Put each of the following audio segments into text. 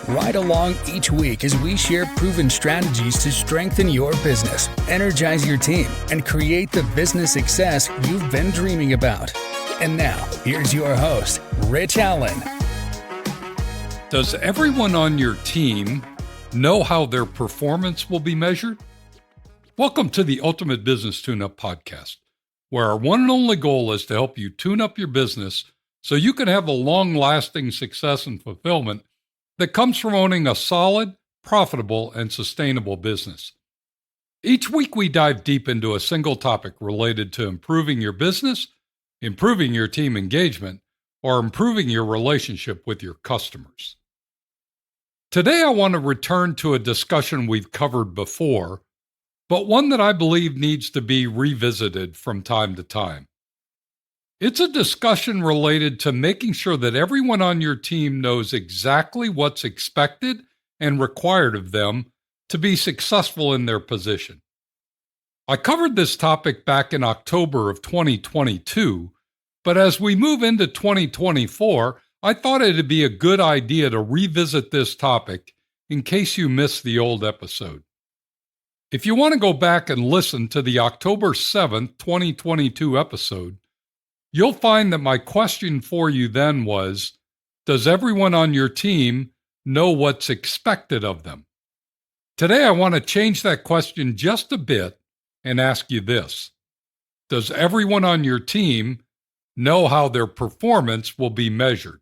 Ride along each week as we share proven strategies to strengthen your business, energize your team, and create the business success you've been dreaming about. And now, here's your host, Rich Allen. Does everyone on your team know how their performance will be measured? Welcome to the Ultimate Business Tune-Up Podcast, where our one and only goal is to help you tune up your business so you can have the long-lasting success and fulfillment that comes from owning a solid, profitable, and sustainable business. Each week we dive deep into a single topic related to improving your business, improving your team engagement, or improving your relationship with your customers. Today I want to return to a discussion we've covered before, but one that I believe needs to be revisited from time to time. It's a discussion related to making sure that everyone on your team knows exactly what's expected and required of them to be successful in their position. I covered this topic back in October of 2022, but as we move into 2024, I thought it'd be a good idea to revisit this topic in case you missed the old episode. If you want to go back and listen to the October 7th, 2022 episode, you'll find that my question for you then was, does everyone on your team know what's expected of them? Today, I want to change that question just a bit and ask you this. Does everyone on your team know how their performance will be measured?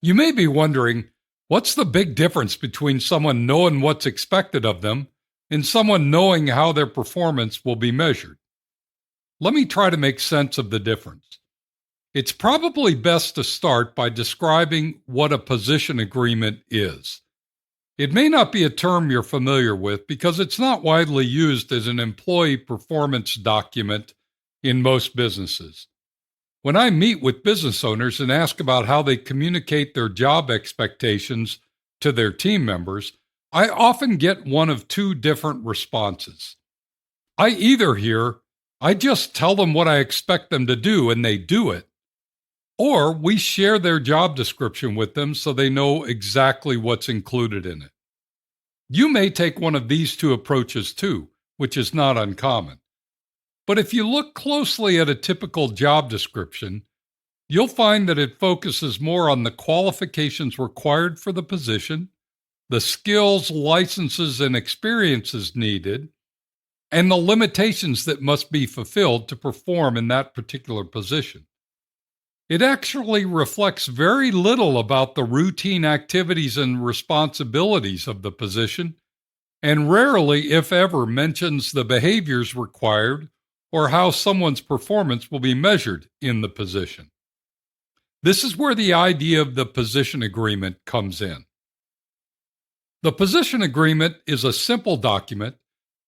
You may be wondering, what's the big difference between someone knowing what's expected of them and someone knowing how their performance will be measured? Let me try to make sense of the difference. It's probably best to start by describing what a position agreement is. It may not be a term you're familiar with because it's not widely used as an employee performance document in most businesses. When I meet with business owners and ask about how they communicate their job expectations to their team members, I often get one of two different responses. I either hear, I just tell them what I expect them to do and they do it. Or we share their job description with them so they know exactly what's included in it. You may take one of these two approaches too, which is not uncommon. But if you look closely at a typical job description, you'll find that it focuses more on the qualifications required for the position, the skills, licenses, and experiences needed, and the limitations that must be fulfilled to perform in that particular position. It actually reflects very little about the routine activities and responsibilities of the position, and rarely, if ever, mentions the behaviors required or how someone's performance will be measured in the position. This is where the idea of the position agreement comes in. The position agreement is a simple document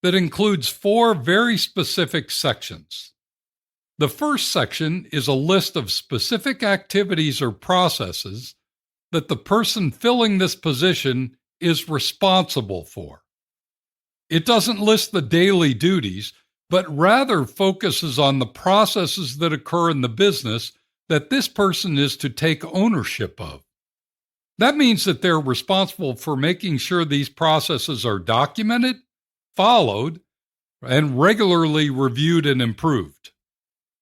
that includes 4 very specific sections. The first section is a list of specific activities or processes that the person filling this position is responsible for. It doesn't list the daily duties, but rather focuses on the processes that occur in the business that this person is to take ownership of. That means that they're responsible for making sure these processes are documented, followed, and regularly reviewed and improved.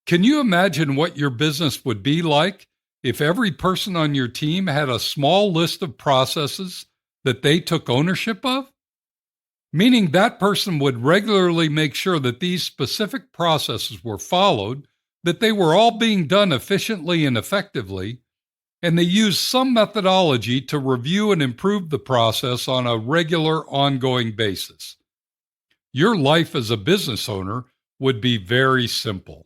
Can you imagine what your business would be like if every person on your team had a small list of processes that they took ownership of? Meaning that person would regularly make sure that these specific processes were followed, that they were all being done efficiently and effectively, and they used some methodology to review and improve the process on a regular, ongoing basis. Your life as a business owner would be very simple.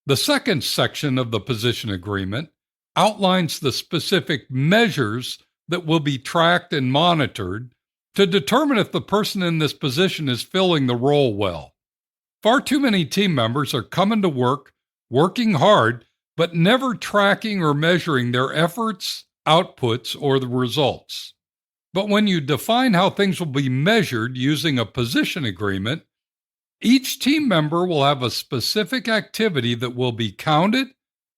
The second section of the position agreement outlines the specific measures that will be tracked and monitored to determine if the person in this position is filling the role well. Far too many team members are coming to work, working hard, but never tracking or measuring their efforts, outputs, or the results. But when you define how things will be measured using a position agreement, each team member will have a specific activity that will be counted,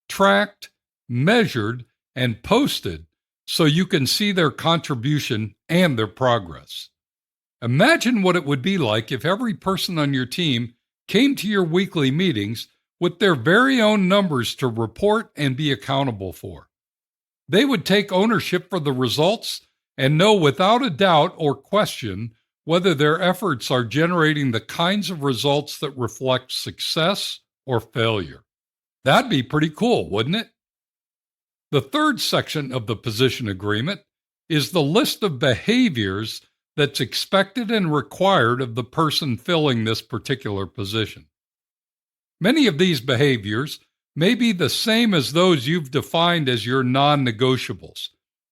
tracked, measured, and posted so you can see their contribution and their progress. Imagine what it would be like if every person on your team came to your weekly meetings with their very own numbers to report and be accountable for. They would take ownership for the results and know without a doubt or question whether their efforts are generating the kinds of results that reflect success or failure. That'd be pretty cool, wouldn't it? The third section of the position agreement is the list of behaviors that's expected and required of the person filling this particular position. Many of these behaviors may be the same as those you've defined as your non-negotiables.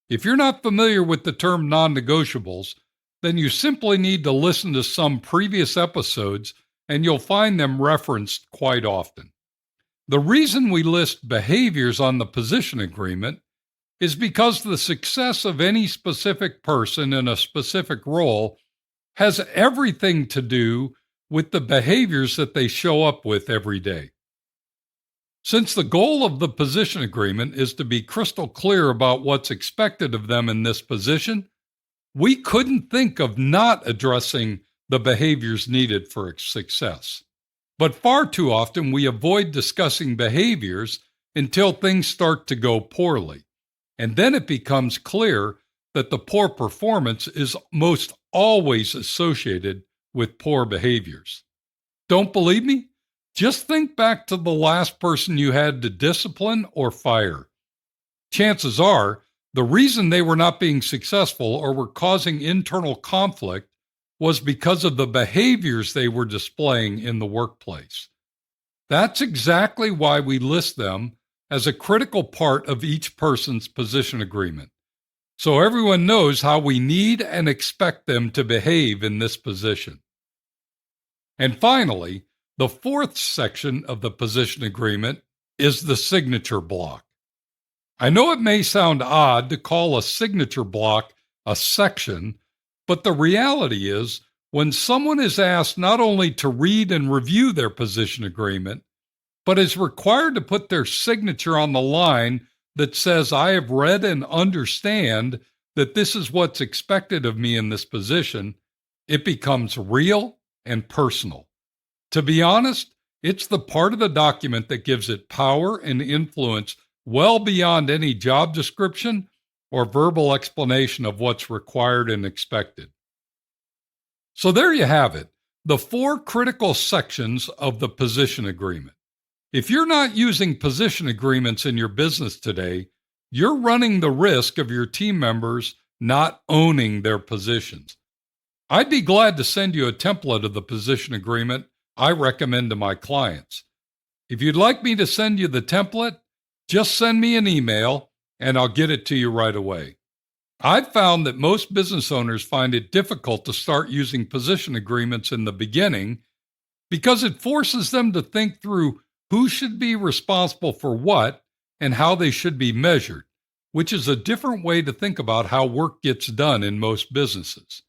If you're not familiar with the term non-negotiables, then you simply need to listen to some previous episodes and you'll find them referenced quite often. The reason we list behaviors on the position agreement is because the success of any specific person in a specific role has everything to do with the behaviors that they show up with every day. Since the goal of the position agreement is to be crystal clear about what's expected of them in this position, we couldn't think of not addressing the behaviors needed for success. But far too often we avoid discussing behaviors until things start to go poorly. And then it becomes clear that the poor performance is most always associated with poor behaviors. Don't believe me? Just think back to the last person you had to discipline or fire. Chances are, the reason they were not being successful or were causing internal conflict was because of the behaviors they were displaying in the workplace. That's exactly why we list them as a critical part of each person's position agreement, so everyone knows how we need and expect them to behave in this position. And finally, the fourth section of the position agreement is the signature block. I know it may sound odd to call a signature block a section, but the reality is, when someone is asked not only to read and review their position agreement, but is required to put their signature on the line that says, "I have read and understand that this is what's expected of me in this position," it becomes real and personal. To be honest, it's the part of the document that gives it power and influence well beyond any job description or verbal explanation of what's required and expected. So there you have it, the four critical sections of the position agreement. If you're not using position agreements in your business today, you're running the risk of your team members not owning their positions. I'd be glad to send you a template of the position agreement I recommend to my clients. If you'd like me to send you the template, just send me an email and I'll get it to you right away. I've found that most business owners find it difficult to start using position agreements in the beginning because it forces them to think through who should be responsible for what and how they should be measured, which is a different way to think about how work gets done in most businesses.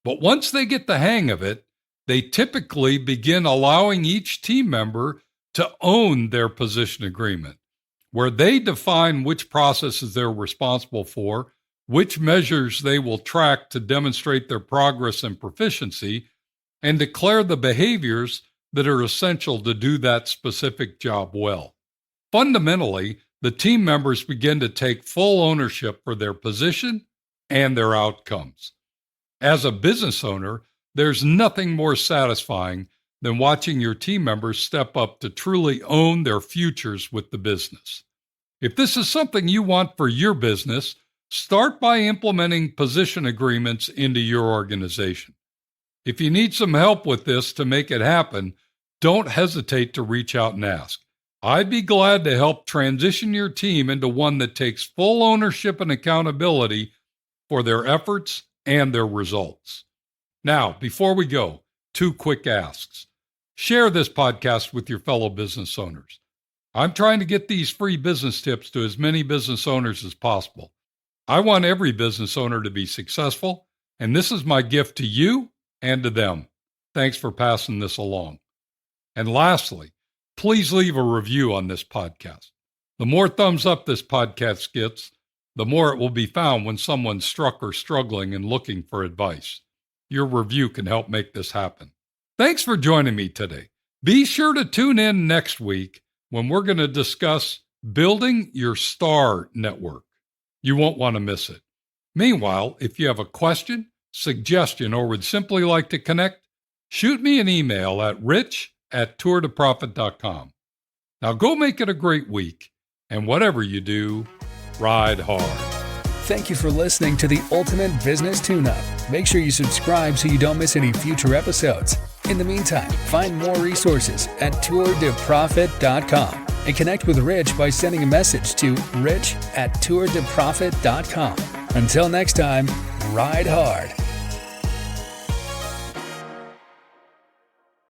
But once they get the hang of it, they typically begin allowing each team member to own their position agreement, where they define which processes they're responsible for, which measures they will track to demonstrate their progress and proficiency, and declare the behaviors that are essential to do that specific job well. Fundamentally, the team members begin to take full ownership for their position and their outcomes. As a business owner, there's nothing more satisfying than watching your team members step up to truly own their futures with the business. If this is something you want for your business, start by implementing position agreements into your organization. If you need some help with this to make it happen, don't hesitate to reach out and ask. I'd be glad to help transition your team into one that takes full ownership and accountability for their efforts and their results. Now, before we go, 2 quick asks. Share this podcast with your fellow business owners. I'm trying to get these free business tips to as many business owners as possible. I want every business owner to be successful, and this is my gift to you and to them. Thanks for passing this along. And lastly, please leave a review on this podcast. The more thumbs up this podcast gets, the more it will be found when someone's struck or struggling and looking for advice. Your review can help make this happen. Thanks for joining me today. Be sure to tune in next week when we're going to discuss building your STAR network. You won't want to miss it. Meanwhile, if you have a question, suggestion, or would simply like to connect, shoot me an email at rich@tourtoprofit.com. Now go make it a great week, and whatever you do, ride hard. Thank you for listening to the Ultimate Business Tune-Up. Make sure you subscribe so you don't miss any future episodes. In the meantime, find more resources at tourtoprofit.com and connect with Rich by sending a message to rich@tourtoprofit.com. Until next time, ride hard.